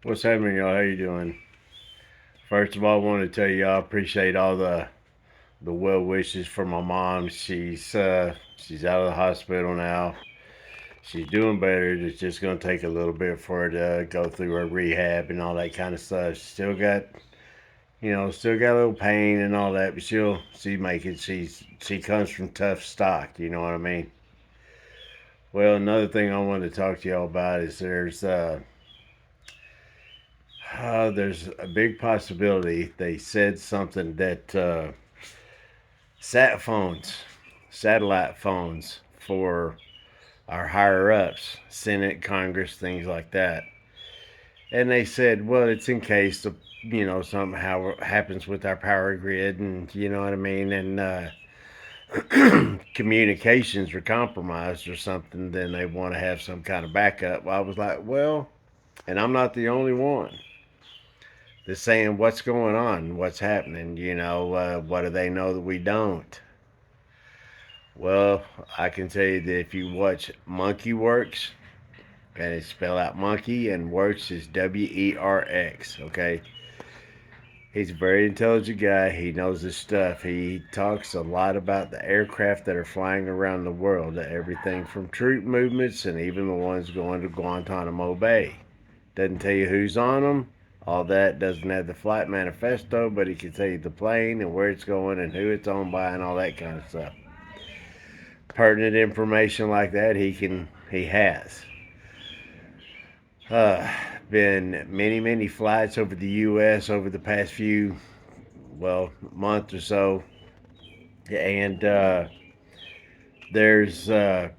What's happening, y'all? How you doing? First of all, I want to tell you I appreciate all the well wishes for my mom. She's out of the hospital now. She's doing better. It's just gonna take a little bit for her to go through her rehab and all that kind of stuff. Still got a little pain and all that, but she make it. She comes from tough stock. You know what I mean? Well, another thing I wanted to talk to y'all about is there's a big possibility they said something that sat phones, satellite phones for our higher ups, Senate, Congress, things like that. And they said, well, it's in case somehow happens with our power grid, and you know what I mean, and communications are compromised or something. Then they want to have some kind of backup. Well, I was like, well, and I'm not the only one. They're saying what's going on, what's happening. What do they know that we don't? Well, I can tell you that if you watch Monkey Works, and it's spelled out monkey, and works is WERX, okay? He's a very intelligent guy. He knows his stuff. He talks a lot about the aircraft that are flying around the world, everything from troop movements and even the ones going to Guantanamo Bay. Doesn't tell you who's on them. All that doesn't have the flight manifesto, but he can tell you the plane and where it's going and who it's owned by and all that kind of stuff. Pertinent information like that he has. Uh, Been many flights over the U.S. over the past month or so, and there's a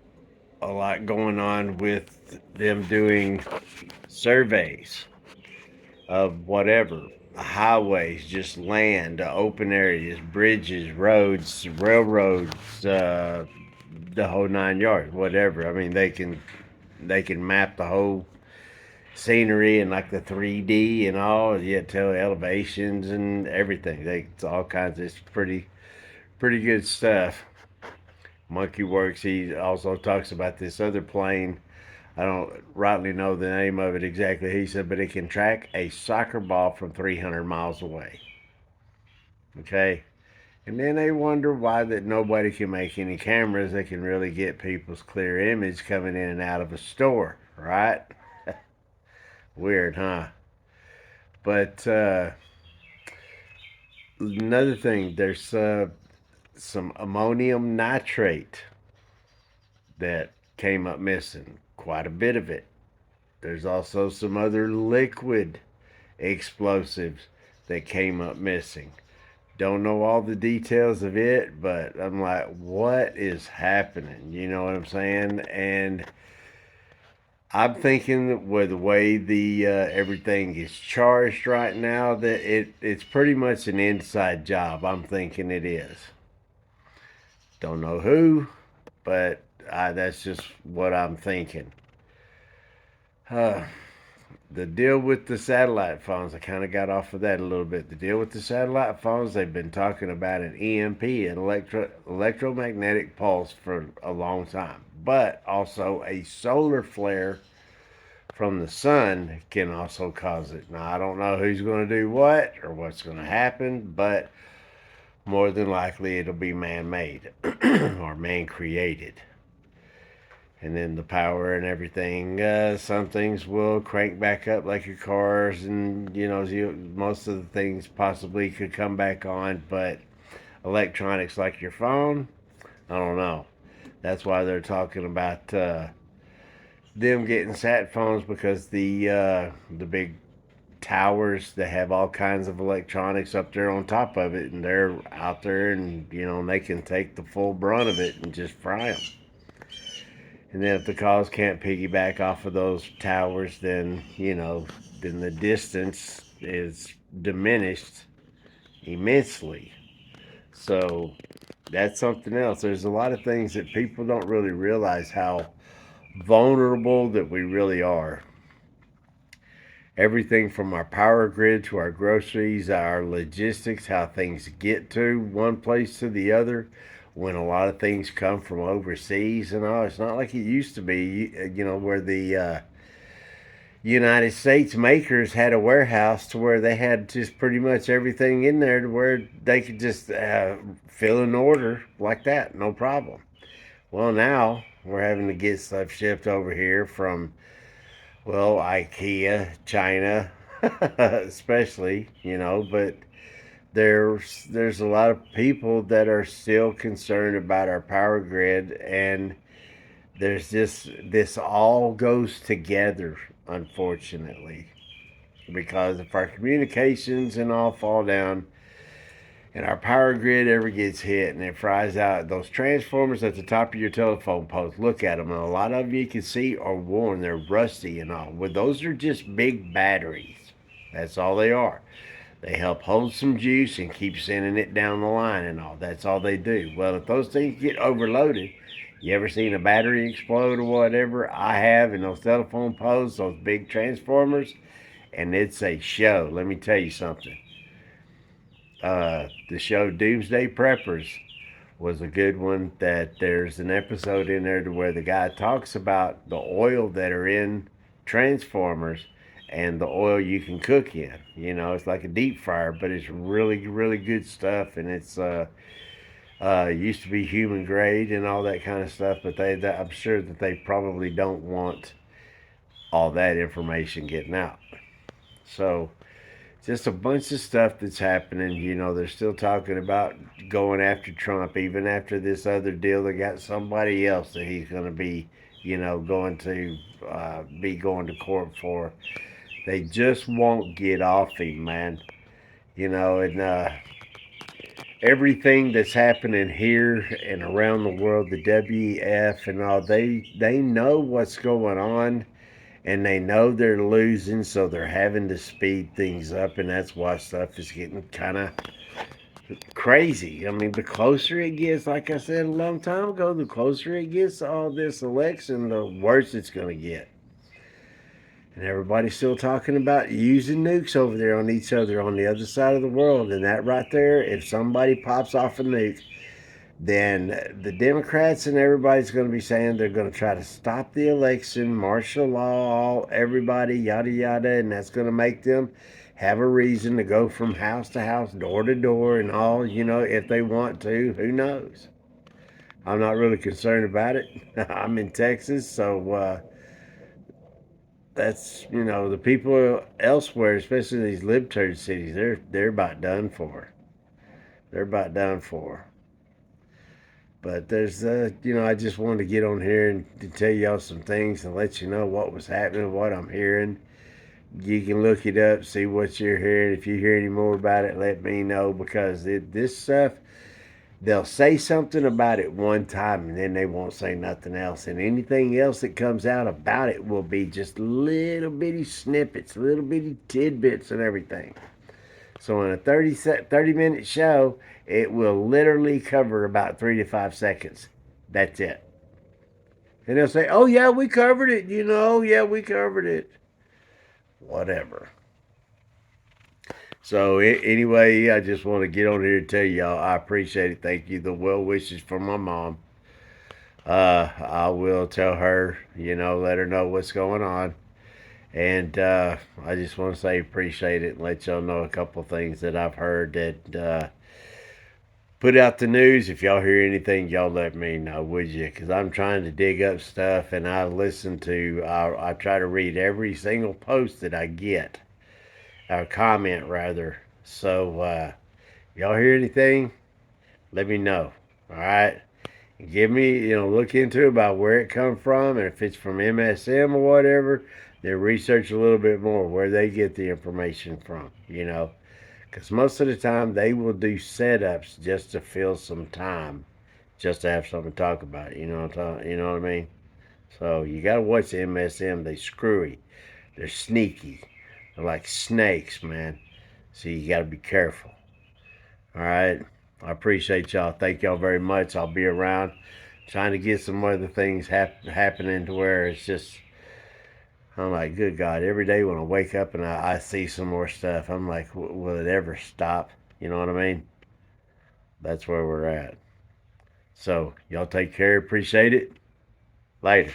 lot going on with them doing surveys of whatever highways, just land, open areas, bridges, roads, railroads, the whole 9 yards, whatever. I mean, they can map the whole scenery and like the 3D and all. Yeah, tell elevations and everything. It's all kinds of. It's pretty good stuff. Monkey Works. He also talks about this other plane. I don't rightly know the name of it exactly. He said, but it can track a soccer ball from 300 miles away. Okay. And then they wonder why that nobody can make any cameras that can really get people's clear image coming in and out of a store, right? Weird, huh? But another thing, there's some ammonium nitrate that came up missing, quite a bit of it. There's also some other liquid explosives that came up missing. Don't know all the details of it, but I'm like, what is happening? You know what I'm saying? And I'm thinking with the way the everything is charged right now that it's pretty much an inside job. I'm thinking it is. Don't know who, but that's just what I'm thinking. Uh, the deal with the satellite phones, I kind of got off of that a little bit. The deal with the satellite phones, they've been talking about an EMP, an electromagnetic pulse, for a long time, but also a solar flare from the sun can also cause it. Now, I don't know who's going to do what or what's going to happen, but more than likely it'll be man made or man created. And then the power and everything. Some things will crank back up, like your cars, and most of the things possibly could come back on. But electronics like your phone, I don't know. That's why they're talking about them getting sat phones, because the big towers that have all kinds of electronics up there on top of it, and they're out there, and they can take the full brunt of it and just fry them. And then if the calls can't piggyback off of those towers, then the distance is diminished immensely. So that's something else. There's a lot of things that people don't really realize how vulnerable that we really are. Everything from our power grid to our groceries, our logistics, how things get to one place to the other. When a lot of things come from overseas and all, it's not like it used to be. Where United States makers had a warehouse to where they had just pretty much everything in there to where they could just fill an order like that, no problem. Well, now we're having to get stuff shipped over here from, well, IKEA, China, especially, but there's a lot of people that are still concerned about our power grid, and there's just this all goes together, unfortunately, because if our communications and all fall down and our power grid ever gets hit and it fries out, those transformers at the top of your telephone post, look at them, and a lot of you can see are worn, they're rusty and all. Well, those are just big batteries. That's all they are. They help hold some juice and keep sending it down the line and all. That's all they do. Well, if those things get overloaded, you ever seen a battery explode or whatever? I have in those telephone poles, those big transformers, and it's a show. Let me tell you something. The show Doomsday Preppers was a good one. That there's an episode in there to where the guy talks about the oil that are in transformers and the oil you can cook in. It's like a deep fryer, but it's really, really good stuff, and it's used to be human grade and all that kind of stuff. But I'm sure that they probably don't want all that information getting out. So just a bunch of stuff that's happening. They're still talking about going after Trump, even after this other deal. They got somebody else that he's going to be, going to be going to court for. They just won't get off him, man. And everything that's happening here and around the world, the WEF and all, they know what's going on, and they know they're losing, so they're having to speed things up, and that's why stuff is getting kind of crazy. I mean, the closer it gets, like I said a long time ago, the closer it gets to all this election, the worse it's going to get. And everybody's still talking about using nukes over there on each other on the other side of the world. And that right there, if somebody pops off a nuke, then the Democrats and everybody's going to be saying they're going to try to stop the election, martial law, everybody, yada, yada. And that's going to make them have a reason to go from house to house, door to door, and all, if they want to. Who knows? I'm not really concerned about it. I'm in Texas, so that's the people elsewhere, especially these libtard cities. They're about done for. They're about done for. But there's I just wanted to get on here and to tell y'all some things and let you know what was happening, what I'm hearing. You can look it up, see what you're hearing. If you hear any more about it, let me know, because this stuff, they'll say something about it one time and then they won't say nothing else. And anything else that comes out about it will be just little bitty snippets, little bitty tidbits and everything. So in a 30-minute show, it will literally cover about 3 to 5 seconds. That's it. And they'll say, oh, yeah, we covered it. Yeah, we covered it. Whatever. So anyway, I just want to get on here and tell y'all I appreciate it. Thank you. The well wishes from my mom. I will tell her, let her know what's going on. And I just want to say appreciate it and let y'all know a couple things that I've heard that put out the news. If y'all hear anything, y'all let me know, would you? Because I'm trying to dig up stuff, and I try to read every single post that I get, or comment rather. So y'all hear anything, let me know. All right. Give me, look into about where it come from, and if it's from MSM or whatever, then research a little bit more where they get the information from. Because most of the time they will do setups just to fill some time, just to have something to talk about. You know what I mean? So you gotta watch the MSM. They screwy, they're sneaky, they're like snakes, man. So you gotta be careful. All right. I appreciate y'all. Thank y'all very much. I'll be around trying to get some other things happening to where it's just, I'm like, good God, every day when I wake up and I see some more stuff, I'm like, will it ever stop? You know what I mean? That's where we're at. So, y'all take care. Appreciate it. Later.